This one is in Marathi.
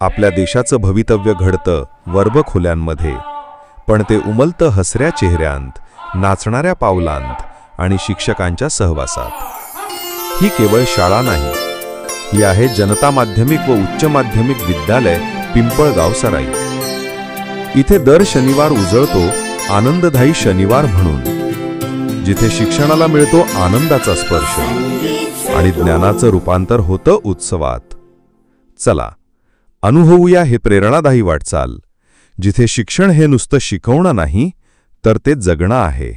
आपल्या देशाचं भवितव्य घडतं वर्गखोल्यांमध्ये, पण ते उमलतं हसऱ्या चेहऱ्यांत, नाचणाऱ्या पावलांत आणि शिक्षकांच्या सहवासात। ही केवळ शाळा नाही, ही आहे जनता माध्यमिक व उच्च माध्यमिक विद्यालय पिंपळगाव सराई। इथे दर शनिवार उजळतो आनंददायी शनिवार म्हणून, जिथे शिक्षणाला मिळतो आनंदाचा स्पर्श आणि ज्ञानाचं रूपांतर होतं उत्सवात। चला अनुभवूया हे प्रेरणादायी वाटचाल, जिथे शिक्षण हे नुसतं शिकवणं नाही, तर ते जगणं आहे।